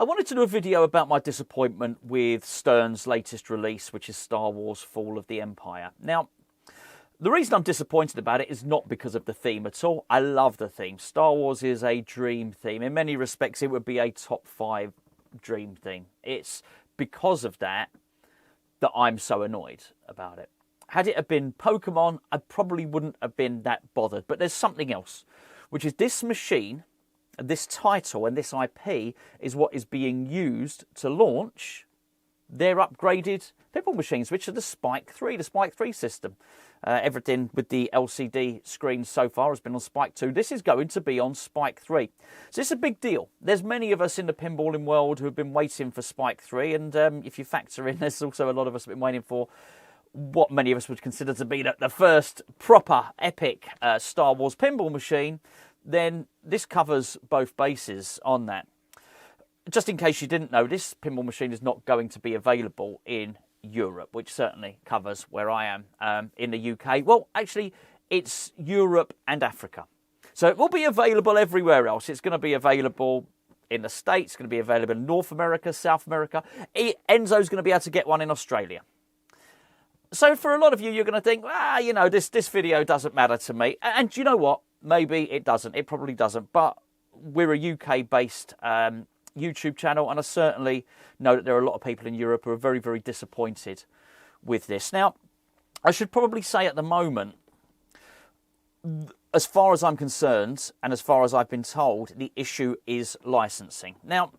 I wanted to do a video about my disappointment with Stern's latest release, which is Star Wars Fall of the Empire. Now, the reason I'm disappointed about it is not because of the theme at all. I love the theme. Star Wars is a dream theme. In many respects, it would be a top 5 dream theme. It's because of that I'm so annoyed about it. Had it have been Pokemon, I probably wouldn't have been that bothered. But there's something else, which is this machine, this title and this IP is what is being used to launch their upgraded pinball machines, which are the Spike 3 system. Everything with the LCD screen so far has been on Spike 2. This is going to be on Spike 3. So it's a big deal. There's many of us in the pinballing world who have been waiting for Spike 3. And if you factor in, there's also a lot of us who have been waiting for what many of us would consider to be the first proper epic Star Wars pinball machine. Then this covers both bases on that. Just in case you didn't know, this pinball machine is not going to be available in Europe, which certainly covers where I am in the UK. Well, actually, it's Europe and Africa. So it will be available everywhere else. It's going to be available in the States, it's going to be available in North America, South America. Enzo's going to be able to get one in Australia. So for a lot of you, you're going to think, you know, this video doesn't matter to me. And you know what? Maybe it doesn't. It probably doesn't. But we're a UK-based YouTube channel, and I certainly know that there are a lot of people in Europe who are very, very disappointed with this. Now, I should probably say at the moment, as far as I'm concerned, and as far as I've been told, the issue is licensing. Now,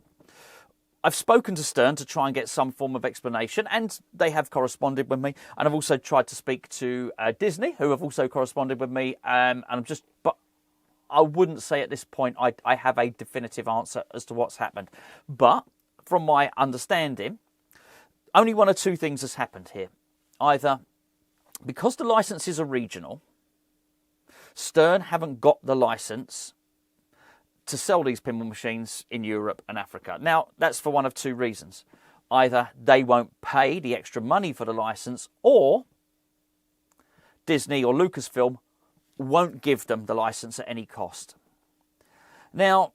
I've spoken to Stern to try and get some form of explanation, and they have corresponded with me. And I've also tried to speak to Disney, who have also corresponded with me. But I wouldn't say at this point I have a definitive answer as to what's happened. But from my understanding, only one or two things has happened here. Either because the licenses are regional, Stern haven't got the license to sell these pinball machines in Europe and Africa. Now, that's for one of two reasons. Either they won't pay the extra money for the license, or Disney or Lucasfilm won't give them the license at any cost. Now,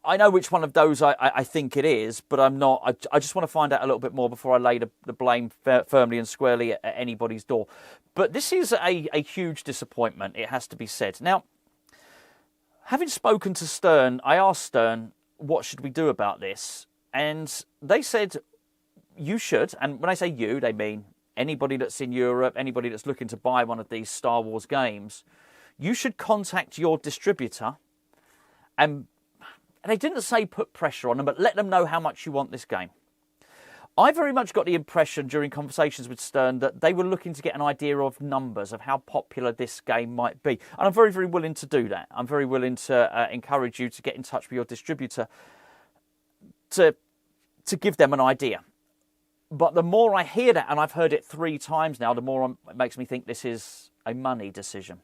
I know which one of those I think it is, but I'm not. I just want to find out a little bit more before I lay the blame firmly and squarely at anybody's door. But this is a huge disappointment, it has to be said. Now, having spoken to Stern, I asked Stern, what should we do about this? And they said, you should. And when I say you, they mean anybody that's in Europe, anybody that's looking to buy one of these Star Wars games, you should contact your distributor. And they didn't say put pressure on them, but let them know how much you want this game. I very much got the impression during conversations with Stern that they were looking to get an idea of numbers, of how popular this game might be. And I'm very, very willing to do that. I'm very willing to encourage you to get in touch with your distributor to give them an idea. But the more I hear that, and I've heard it 3 times now, the more it makes me think this is a money decision.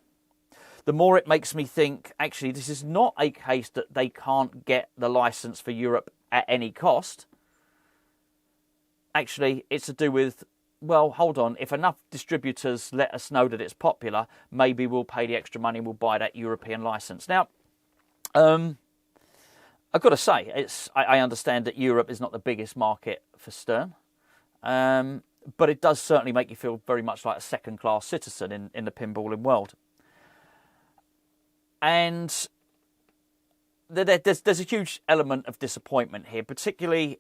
The more it makes me think, actually, this is not a case that they can't get the license for Europe at any cost. Actually, it's to do with, well, hold on, if enough distributors let us know that it's popular, maybe we'll pay the extra money and we'll buy that European license. Now, I've got to say, I understand that Europe is not the biggest market for Stern, but it does certainly make you feel very much like a second-class citizen in the pinballing world. And there's a huge element of disappointment here, particularly.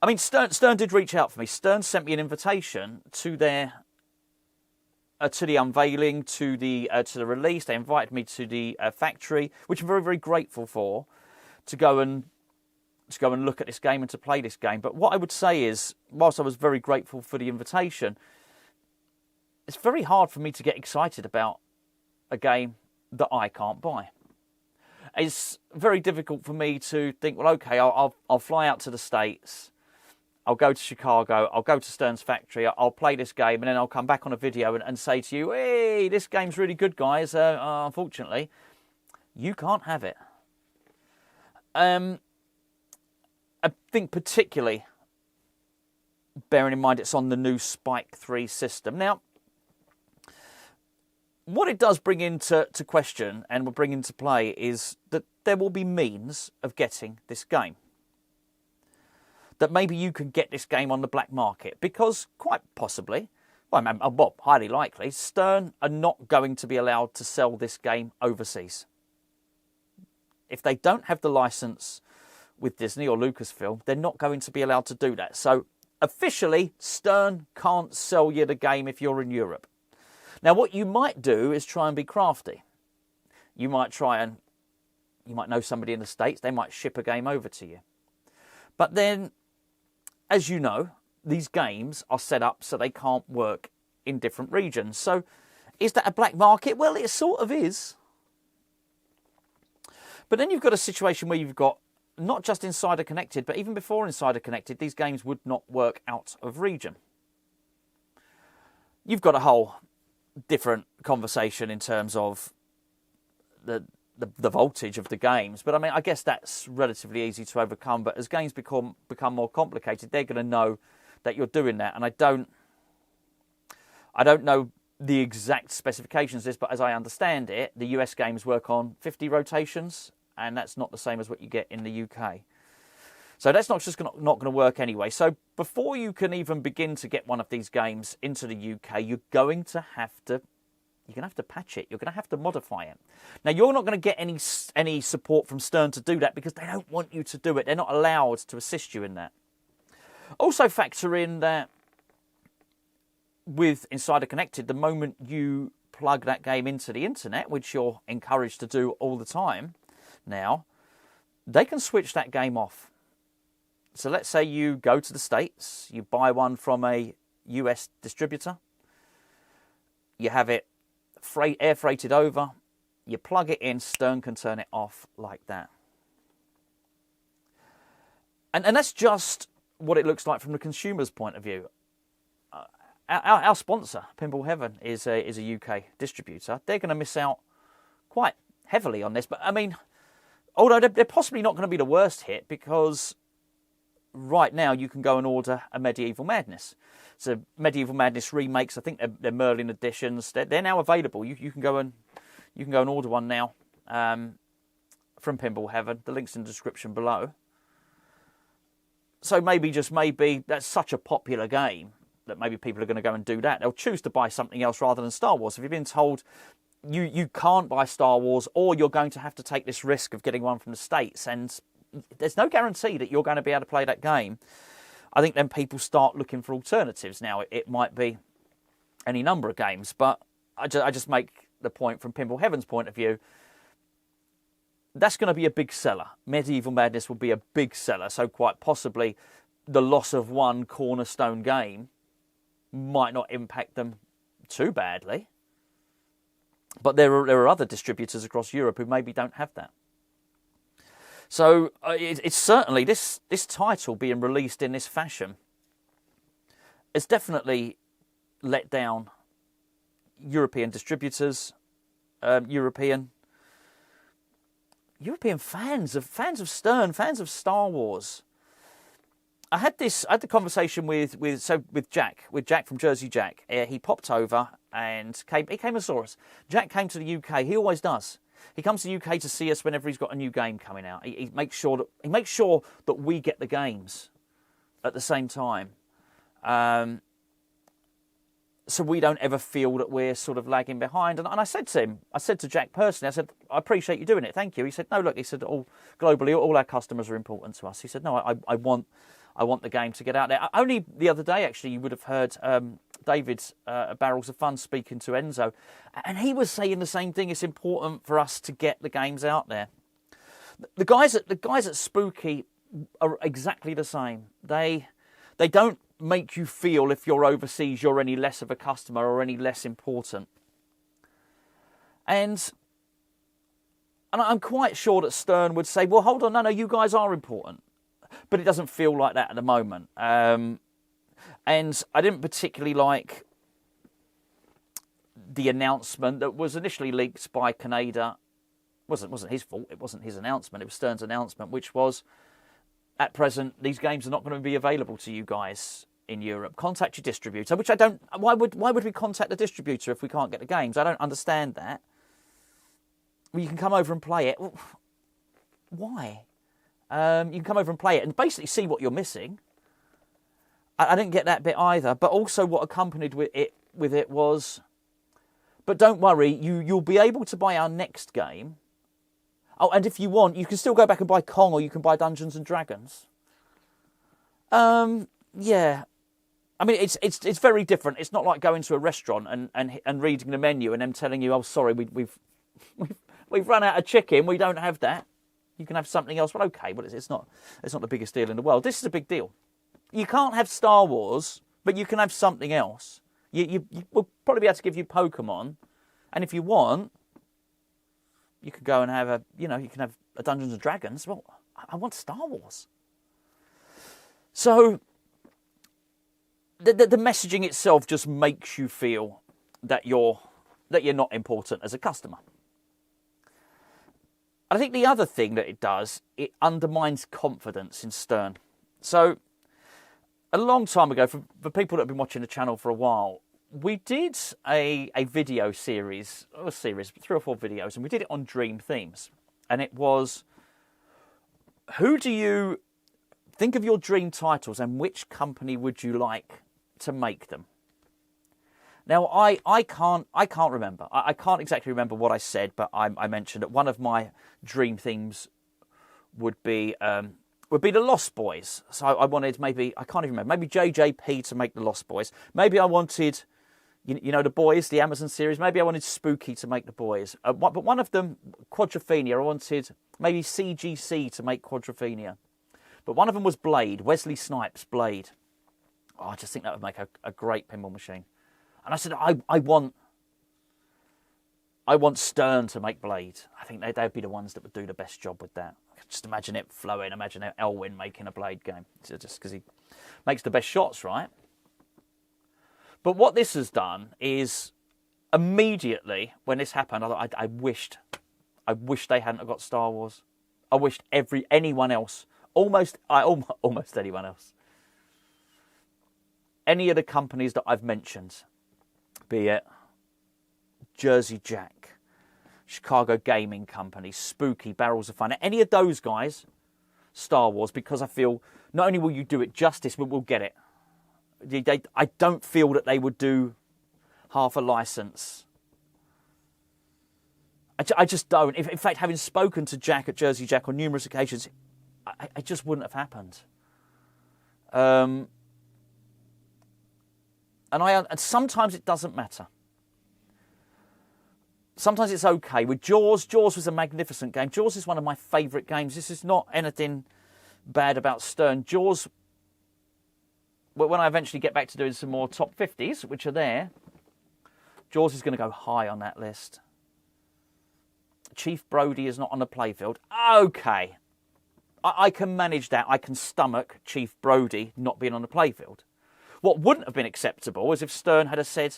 I mean, Stern did reach out for me. Stern sent me an invitation to their to the unveiling, to the release. They invited me to the factory, which I'm very, very grateful for, to go and look at this game and to play this game. But what I would say is, whilst I was very grateful for the invitation, it's very hard for me to get excited about a game that I can't buy. It's very difficult for me to think, well, okay, I'll fly out to the States, I'll go to Chicago, I'll go to Stern's factory, I'll play this game, and then I'll come back on a video and say to you, hey, this game's really good, guys. Unfortunately, you can't have it. I think particularly, bearing in mind it's on the new Spike 3 system. Now, what it does bring into question and will bring into play is that there will be means of getting this game. that maybe you can get this game on the black market, because quite possibly, well, highly likely, Stern are not going to be allowed to sell this game overseas. If they don't have the license with Disney or Lucasfilm, they're not going to be allowed to do that. So officially, Stern can't sell you the game if you're in Europe. Now, what you might do is try and be crafty. You might know somebody in the States, they might ship a game over to you. But then, as you know, these games are set up so they can't work in different regions. So is that a black market? Well, it sort of is. But then you've got a situation where you've got not just Insider Connected, but even before Insider Connected, these games would not work out of region. You've got a whole different conversation in terms of the voltage of the games. But I mean, I guess that's relatively easy to overcome. But as games become more complicated, they're going to know that you're doing that. And I don't know the exact specifications of this, but as I understand it, the US games work on 50 rotations, and that's not the same as what you get in the UK. So that's not going to work anyway. So before you can even begin to get one of these games into the UK, you're going to have to patch it. You're going to have to modify it. Now, you're not going to get any support from Stern to do that, because they don't want you to do it. They're not allowed to assist you in that. Also factor in that with Insider Connected, the moment you plug that game into the internet, which you're encouraged to do all the time now, they can switch that game off. So let's say you go to the States, you buy one from a US distributor, you have it air freighted over, you plug it in, Stern can turn it off like that. And that's just what it looks like from the consumer's point of view. Our sponsor, Pinball Heaven, is a UK distributor. They're going to miss out quite heavily on this. But I mean, although they're possibly not going to be the worst hit, because right now you can go and order a Medieval Madness. So Medieval Madness remakes, I think they're Merlin editions. They're now available. You can go and order one now from Pinball Heaven. The link's in the description below. So just maybe that's such a popular game that maybe people are going to go and do that. They'll choose to buy something else rather than Star Wars. If you've been told you can't buy Star Wars, or you're going to have to take this risk of getting one from the States, and there's no guarantee that you're going to be able to play that game, I think then people start looking for alternatives. Now, it might be any number of games, but I just make the point from Pinball Heaven's point of view, that's going to be a big seller. Medieval Madness will be a big seller, so quite possibly the loss of one cornerstone game might not impact them too badly. But there are other distributors across Europe who maybe don't have that. So it's certainly, this title being released in this fashion has definitely let down European distributors, European fans of Stern, fans of Star Wars. I had the conversation with Jack from Jersey Jack. He popped over and he came and saw us. Jack came to the UK. He always does. He comes to the UK to see us whenever he's got a new game coming out. He makes sure that we get the games at the same time, so we don't ever feel that we're sort of lagging behind. And I said to Jack personally, I said, I appreciate you doing it. Thank you. He said, no, look. He said, globally, all our customers are important to us. He said, no, I want the game to get out there. Only the other day, actually, you would have heard David at Barrels of Fun speaking to Enzo, and he was saying the same thing. It's important for us to get the games out there. The guys at Spooky are exactly the same. They don't make you feel if you're overseas you're any less of a customer or any less important. And I'm quite sure that Stern would say, well, hold on, no, you guys are important. But it doesn't feel like that at the moment. And I didn't particularly like the announcement that was initially leaked by Canada. It wasn't his fault. It wasn't his announcement. It was Stern's announcement, which was, at present, these games are not going to be available to you guys in Europe. Contact your distributor, which I don't... Why would we contact the distributor if we can't get the games? I don't understand that. Well, you can come over and play it. Well, why? You can come over and play it and basically see what you're missing. I didn't get that bit either. But also what accompanied with it was, but don't worry, you'll be able to buy our next game. Oh, and if you want, you can still go back and buy Kong, or you can buy Dungeons and Dragons. Yeah. I mean, it's very different. It's not like going to a restaurant and reading the menu and them telling you, oh, sorry, we've run out of chicken. We don't have that. You can have something else. Well, okay, but it's not the biggest deal in the world. This is a big deal. You can't have Star Wars, but you can have something else. We'll probably be able to give you Pokemon, and if you want, you could go and have you can have a Dungeons and Dragons. Well, I want Star Wars. So the messaging itself just makes you feel that you're not important as a customer. I think the other thing that it does, it undermines confidence in Stern. So a long time ago, for people that have been watching the channel for a while, we did a video series, 3 or 4 videos, and we did it on dream themes. And it was, who do you think of your dream titles and which company would you like to make them? Now, I can't remember. I can't exactly remember what I said, but I mentioned that one of my dream themes would be the Lost Boys. So I wanted I can't even remember, maybe JJP to make the Lost Boys. Maybe I wanted, the Boys, the Amazon series. Maybe I wanted Spooky to make the Boys. But one of them, Quadrophenia, I wanted maybe CGC to make Quadrophenia. But one of them was Blade, Wesley Snipes' Blade. Oh, I just think that would make a great pinball machine. And I said, I want Stern to make Blade. I think they'd be the ones that would do the best job with that. Just imagine it flowing. Imagine Elwin making a Blade game. Just because he makes the best shots, right? But what this has done is, immediately when this happened, I wished they hadn't got Star Wars. I wished anyone else, almost anyone else, any of the companies that I've mentioned, be it Jersey Jack, Chicago Gaming Company, Spooky, Barrels of Fun, any of those guys, Star Wars, because I feel not only will you do it justice, but we'll get it. I don't feel that they would do half a license. I just don't. In fact, having spoken to Jack at Jersey Jack on numerous occasions, it just wouldn't have happened. And sometimes it doesn't matter. Sometimes it's okay. With Jaws was a magnificent game. Jaws is one of my favourite games. This is not anything bad about Stern. Jaws, when I eventually get back to doing some more top 50s, which are there, Jaws is going to go high on that list. Chief Brody is not on the playfield. Okay. I can manage that. I can stomach Chief Brody not being on the playfield. What wouldn't have been acceptable is if Stern had said,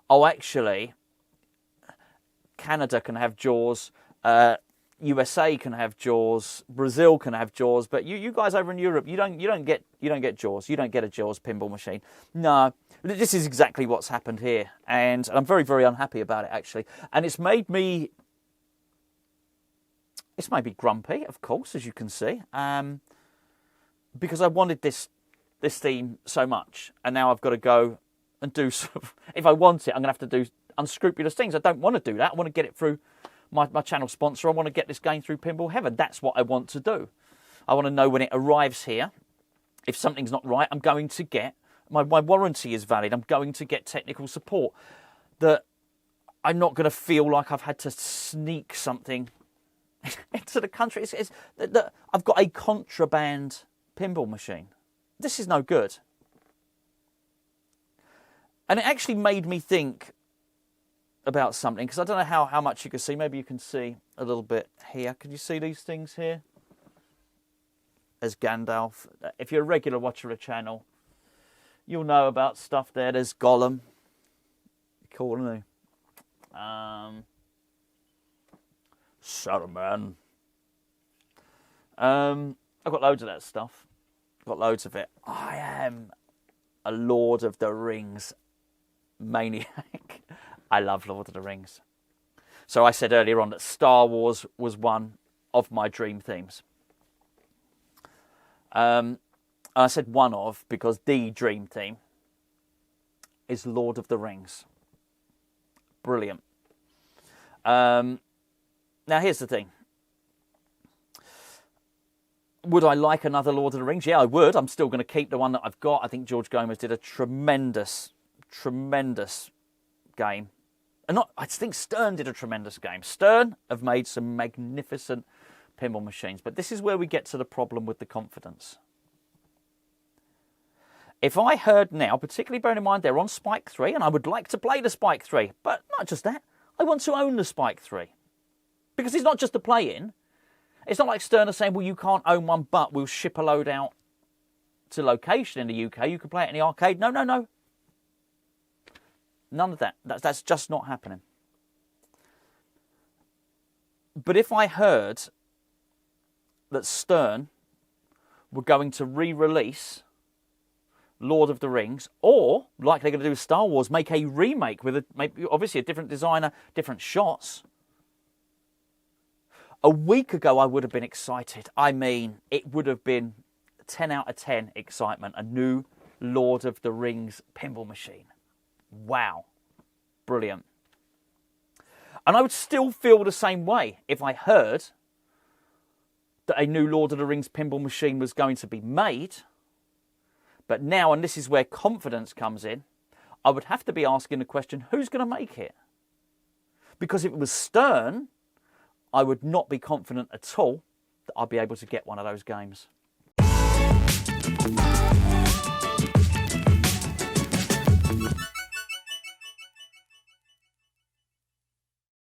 oh, actually, Canada can have Jaws, USA can have Jaws, Brazil can have Jaws, but you guys over in Europe, you don't get Jaws. You don't get a Jaws pinball machine. No, this is exactly what's happened here, and I'm very, very unhappy about it, actually. And it's made me grumpy, of course, as you can see, because I wanted this theme so much, and now I've got to go and do if I want it, I'm going to have to do unscrupulous things. I don't want to do that. I want to get it through my channel sponsor. I want to get this game through Pinball Heaven. That's what I want to do. I want to know when it arrives here, if something's not right, I'm going to get, my warranty is valid, I'm going to get technical support, that I'm not going to feel like I've had to sneak something into the country. It's that I've got a contraband pinball machine. This is no good. And it actually made me think about something, because I don't know how much you can see. Maybe you can see a little bit here. Can you see these things here? There's Gandalf. If you're a regular watcher of the channel, you'll know about stuff there. There's Gollum. Cool, isn't he? Saruman. I've got loads of that stuff. I've got loads of it. I am a Lord of the Rings maniac. I love Lord of the Rings. So I said earlier on that Star Wars was one of my dream themes. I said one of because the dream team is Lord of the Rings. Brilliant. Now, here's the thing. Would I like another Lord of the Rings? Yeah, I would. I'm still going to keep the one that I've got. I think George Gomez did a tremendous game. I think Stern did a tremendous game. Stern have made some magnificent pinball machines. But this is where we get to the problem with the confidence. If I heard now, particularly bearing in mind they're on Spike 3, and I would like to play the Spike 3, but not just that, I want to own the Spike 3. Because it's not just a play-in. It's not like Stern are saying, well, you can't own one, but we'll ship a load out to location in the UK. You can play it in the arcade. No. None of that. That's just not happening. But if I heard that Stern were going to re-release Lord of the Rings, or, like they're going to do with Star Wars, make a remake with obviously a different designer, different shots. A week ago, I would have been excited. I mean, it would have been 10 out of 10 excitement. A new Lord of the Rings pinball machine. Wow. Brilliant. And I would still feel the same way if I heard that a new Lord of the Rings pinball machine was going to be made. But now, and this is where confidence comes in, I would have to be asking the question, who's going to make it? Because if it was Stern, I would not be confident at all that I'd be able to get one of those games.